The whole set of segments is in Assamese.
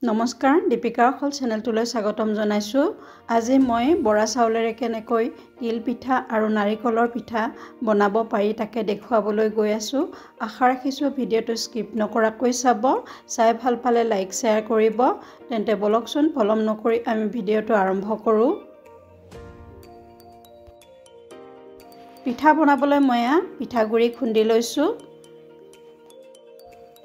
নমস্কাৰ দীপিকা হল চেনেলটোলৈ স্বাগতম জনাইছো। আজি মই বৰা চাউলেৰে কেনেকৈ তিল পিঠা আৰু নাৰিকলৰ পিঠা বনাব পাৰি তাকে দেখুৱাবলৈ গৈ আছো। আশা ৰাখিছো ভিডিঅটো স্কিপ নকৰাকৈ চাব। চাই ভাল পালে লাইক শ্বেয়াৰ কৰিব। তেন্তে বলকচোন পলম নকৰি আমি ভিডিঅটো আৰম্ভ কৰো। পিঠা বনাবলৈ মই পিঠাগুৰি খুন্দি লৈছো।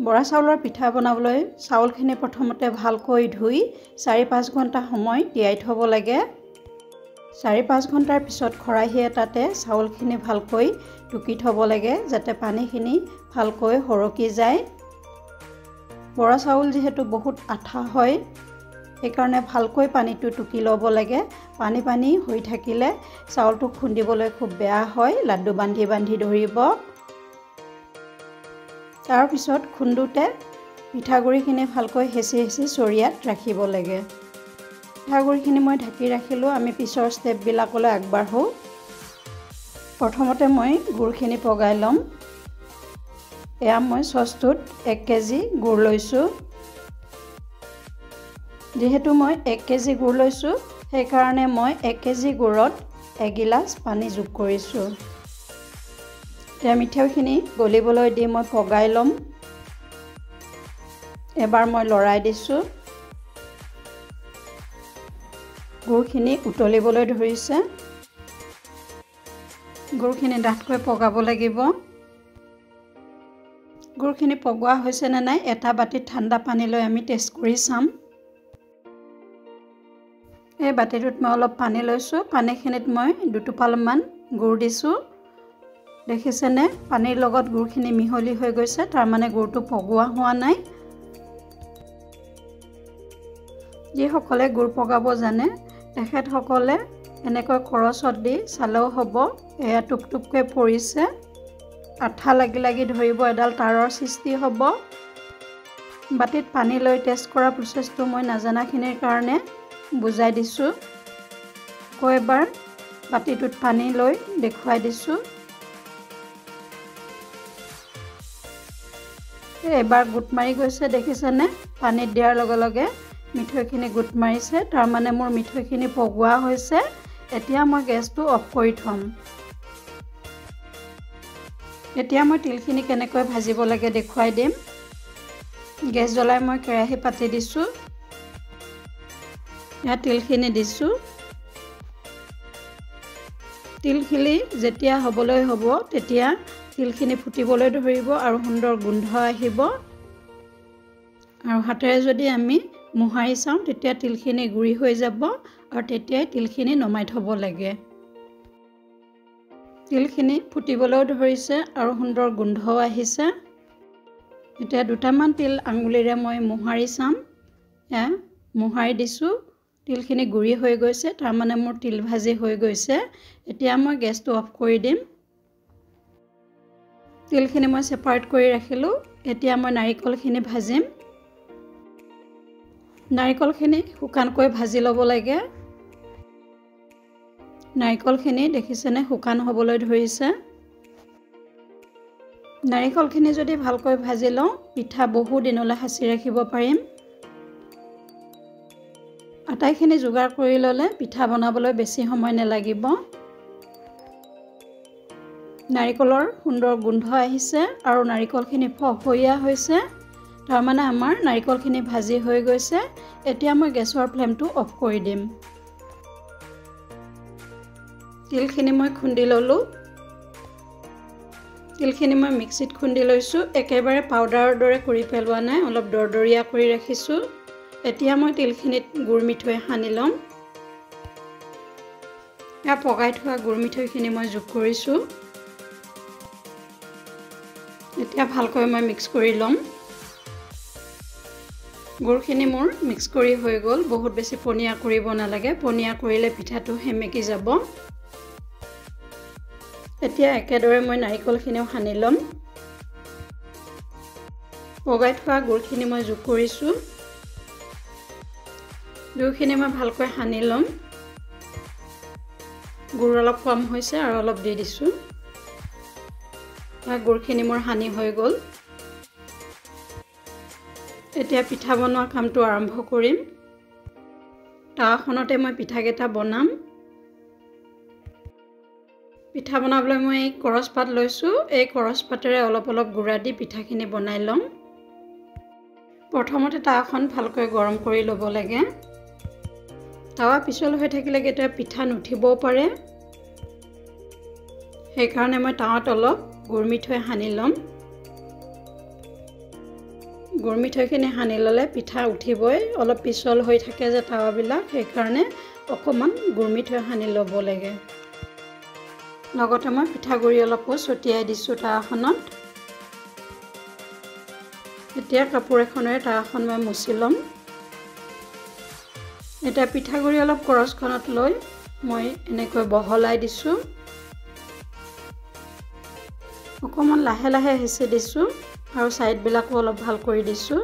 বৰা চাউলৰ পিঠা বনাবলৈ চাউলখিনি প্ৰথমতে ভালকৈ ধুই 4-5 ঘণ্টা সময় তিয়াই থব লাগে। 4-5 ঘণ্টাৰ পিছত খৰাহি এটাতে চাউলখিনি ভালকৈ টুকি থব লাগে যাতে পানীখিনি ভালকৈ হৰকি যায়। বৰা চাউল যিহেতু বহুত আঠা হয় সেইকাৰণে ভালকৈ পানীটো টুকি ল'ব লাগে। পানী হৈ থাকিলে চাউলটো খুন্দিবলৈ খুব বেয়া হয়, লাড্ডু বান্ধি বান্ধি ধৰিব। তাৰ পিছত খুন্দুতে পিঠাগুৰিখিনি ভালকৈ হেঁচি চৰিয়াত ৰাখিব লাগে। পিঠাগুৰিখিনি মই ঢাকি ৰাখিলোঁ। আমি পিছৰ ষ্টেপবিলাকলৈ আগবাঢ়ো। প্ৰথমতে মই গুড়খিনি পগাই ল'ম। এয়া মই চচটোত 1 কেজি গুড় লৈছোঁ। যিহেতু মই 1 কেজি গুড় লৈছোঁ সেইকাৰণে মই 1 কেজি গুড়ত 1 গিলাচ পানী যোগ কৰিছোঁ। এতিয়া মিঠৈখিনি গলিবলৈ দি মই পগাই ল'ম। এবাৰ মই লৰাই দিছোঁ। গুড়খিনি উতলিবলৈ ধৰিছে। গুড়খিনি ডাঠকৈ পগাব লাগিব। গুড়খিনি পগোৱা হৈছে নে নাই এটা বাটিত ঠাণ্ডা পানী লৈ আমি টেষ্ট কৰি চাম। এই বাটিটোত মই অলপ পানী লৈছোঁ। পানীখিনিত মই 2 টোপালমান গুড় দিছোঁ। দেখিছেনে পানীৰ লগত গুড়খিনি মিহলি হৈ গৈছে, তাৰ মানে গুড়টো পগোৱা হোৱা নাই। যিসকলে গুড় পগাব জানে তেখেতসকলে এনেকৈ কৰচত দি চালেও হ'ব। এয়া টুপটুপকৈ পৰিছে, আঠা লাগি ধৰিব, এডাল তাঁৰৰ সৃষ্টি হ'ব। বাটিত পানী লৈ টেষ্ট কৰা প্ৰচেছটো মই নাজানাখিনিৰ কাৰণে বুজাই দিছোঁ। আকৌ এবাৰ বাটিটোত পানী লৈ দেখুৱাই দিছোঁ। এবাৰ গোট মাৰি গৈছে, দেখিছেনে পানীত দিয়াৰ লগে লগে মিঠৈখিনি গোট মাৰিছে, তাৰ মানে মোৰ মিঠৈখিনি পগোৱা হৈছে। এতিয়া মই গেছটো অফ কৰি থ'ম। এতিয়া মই তিলখিনি কেনেকৈ ভাজিব লাগে দেখুৱাই দিম। গেছ জ্বলাই মই কেৰাহী পাতি দিছোঁ। ইয়াত তিলখিনি দিছোঁ। তিলখিনি যেতিয়া হ'বলৈ হ'ব তেতিয়া তিলখিনি ফুটিবলৈ ধৰিব আৰু সুন্দৰ গোন্ধ আহিব। আৰু হাতেৰে যদি আমি মোহাৰি চাওঁ তেতিয়া তিলখিনি গুৰি হৈ যাব আৰু তেতিয়াই তিলখিনি নমাই থ'ব লাগে। তিলখিনি ফুটিবলৈও ধৰিছে আৰু সুন্দৰ গোন্ধও আহিছে। এতিয়া 2টামান তিল আঙুলিৰে মই মোহাৰি চাম। মোহাৰি দিছোঁ। তিলখিনি গুৰি হৈ গৈছে, তাৰ মানে মোৰ তিল ভাজি হৈ গৈছে। এতিয়া মই গেছটো অফ কৰি দিম। তিলখিনি মই ছেপাৰেট কৰি ৰাখিলোঁ। এতিয়া মই নাৰিকলখিনি ভাজিম। নাৰিকলখিনি শুকানকৈ ভাজি ল'ব লাগে। নাৰিকলখিনি দেখিছেনে শুকান হ'বলৈ ধৰিছে। নাৰিকলখিনি যদি ভালকৈ ভাজি লওঁ পিঠা বহু দিনলৈ সাঁচি ৰাখিব পাৰিম। আটাইখিনি যোগাৰ কৰি ল'লে পিঠা বনাবলৈ বেছি সময় নালাগিব। নাৰিকলৰ সুন্দৰ গোন্ধ আহিছে আৰু নাৰিকলখিনি ফফৰীয়া হৈছে, তাৰ মানে আমাৰ নাৰিকলখিনি ভাজি হৈ গৈছে। এতিয়া মই গেছৰ ফ্লেমটো অফ কৰি দিম। তিলখিনি মই খুন্দি ল'লোঁ। তিলখিনি মই মিক্সিত খুন্দি লৈছোঁ। একেবাৰে পাউডাৰৰ দৰে কৰি পেলোৱা নাই, অলপ দৰদৰীয়া কৰি ৰাখিছোঁ। এতিয়া মই তিলখিনিত গুড় মিঠৈ সানি ল'ম। এয়া পগাই থোৱা গুড় মিঠৈখিনি মই যোগ কৰিছোঁ। এতিয়া ভালকৈ মই মিক্স কৰি ল'ম। গুড়খিনি মোৰ মিক্স কৰি হৈ গ'ল। বহুত বেছি পনীয়া কৰিব নালাগে, পনীয়া কৰিলে পিঠাটো সেমেকি যাব। এতিয়া একেদৰে মই নাৰিকলখিনিও সানি ল'ম। পগাই থোৱা গুড়খিনি মই যোগ কৰিছোঁ। গুড়খিনি মই ভালকৈ সানি ল'ম। গুড় অলপ কম হৈছে আৰু অলপ দি দিছোঁ। গুড়খিনি মোৰ সানি হৈ গ'ল। এতিয়া পিঠা বনোৱা কামটো আৰম্ভ কৰিম। তাৱাখনতে মই পিঠাকেইটা বনাম। পিঠা বনাবলৈ মই কৰচ পাত লৈছোঁ। এই কৰচ পাতেৰে অলপ অলপ গুড়া দি পিঠাখিনি বনাই ল'ম। প্ৰথমতে তাৱাখন ভালকৈ গৰম কৰি ল'ব লাগে। তাৱা পিছল হৈ থাকিলে কেতিয়াবা পিঠা নুঠিবও পাৰে। সেইকাৰণে মই তাৱাত অলপ গুৰ মিঠৈ সানি ল'ম। গুৰ মিঠৈখিনি সানি ল'লে পিঠা উঠিবই। অলপ পিছল হৈ থাকে যে তাৱাবিলাক, সেইকাৰণে অকণমান গুৰ মিঠৈ সানি ল'ব লাগে। লগতে মই পিঠাগুড়ি অলপো ছটিয়াই দিছোঁ তাৱাখনত। এতিয়া কাপোৰ এখনেৰে তাৱাখন মই মুচি ল'ম। এতিয়া পিঠাগুড়ি অলপ কৰচখনত লৈ মই এনেকৈ বহলাই দিছোঁ। অকণমান লাহে লাহে হেঁচি দিছোঁ আৰু ছাইডবিলাকো অলপ ভাল কৰি দিছোঁ।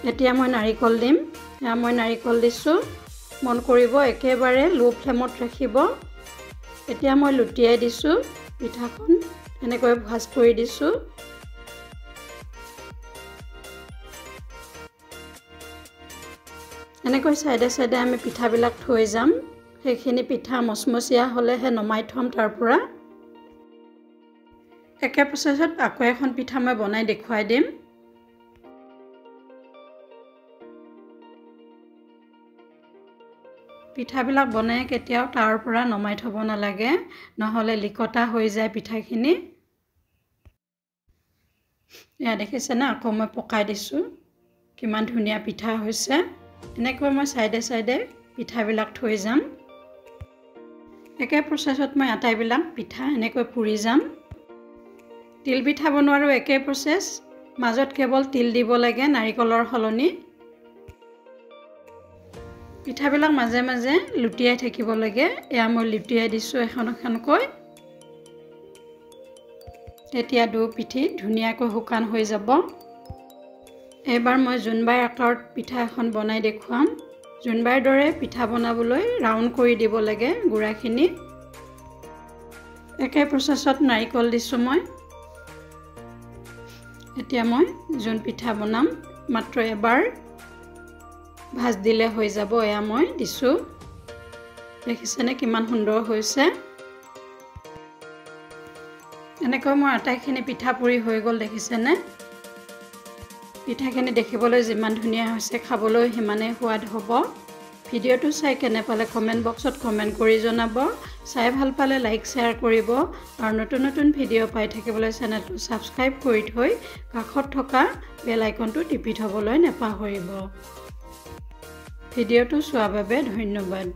এতিয়া মই নাৰিকল দিম। এয়া মই নাৰিকল দিছোঁ। মন কৰিব একেবাৰে লো ফ্লেমত ৰাখিব। এতিয়া মই লুটিয়াই দিছোঁ। পিঠাখন এনেকৈ ভাজ কৰি দিছোঁ। এনেকৈ চাইডে চাইডে আমি পিঠাবিলাক থৈ যাম। সেইখিনি পিঠা মচমচীয়া হ'লেহে নমাই থ'ম তাৰ পৰা। একে প্ৰচেছত আকৌ এখন পিঠা মই বনাই দেখুৱাই দিম। পিঠাবিলাক বনাই কেতিয়াও তাৰ পৰা নমাই থ'ব নালাগে, নহ'লে লিকতা হৈ যায় পিঠাখিনি। এয়া দেখিছেনে, আকৌ মই পকাই দিছোঁ। কিমান ধুনীয়া পিঠা হৈছে। এনেকৈ মই চাইডে চাইডে পিঠাবিলাক থৈ যাম। একে প্ৰচেছত মই আটাইবিলাক পিঠা এনেকৈ পুৰি যাম। তিল পিঠা বনোৱাৰো একে প্ৰচেছ। মাজত কেৱল তিল দিব লাগে নাৰিকলৰ সলনি। পিঠাবিলাক মাজে মাজে লুটিয়াই থাকিব লাগে। এয়া মই লুটিয়াই দিছোঁ এখন এখনকৈ। তেতিয়া পিঠি ধুনীয়াকৈ শুকান হৈ যাব। এইবাৰ মই জোনবাই আকাৰত পিঠা এখন বনাই দেখুৱাম। জোনবাইৰ দৰে পিঠা বনাবলৈ ৰাউণ্ড কৰি দিব লাগে গুড়াখিনি। একে প্ৰচেছত নাৰিকল দিছোঁ মই। এতিয়া মই জোন পিঠা বনাম। মাত্ৰ এবাৰ ভাজ দিলে হৈ যাব। এয়া মই দিছোঁ। দেখিছেনে কিমান সুন্দৰ হৈছে। এনেকৈ মোৰ আটাইখিনি পিঠা পুৰি হৈ গ'ল। দেখিছেনে পিঠাখিনি দেখিবলৈ যিমান ধুনীয়া হৈছে, খাবলৈ সিমানেই সোৱাদ হ'ব। ভিডিঅ'টো চাই কেনে পালে কমেণ্ট বক্সত কমেণ্ট কৰি জনাব। চাই ভাল পালে লাইক শ্বেয়াৰ কৰিব আৰু নতুন নতুন ভিডিঅ' পাই থাকিবলৈ চেনেলটো ছাবস্ক্ৰাইব কৰি থৈ কাষত থকা বেল আইকনটো টিপি থ'বলৈ নাপাহৰিব। ভিডিঅ'টো চোৱাৰ বাবে ধন্যবাদ।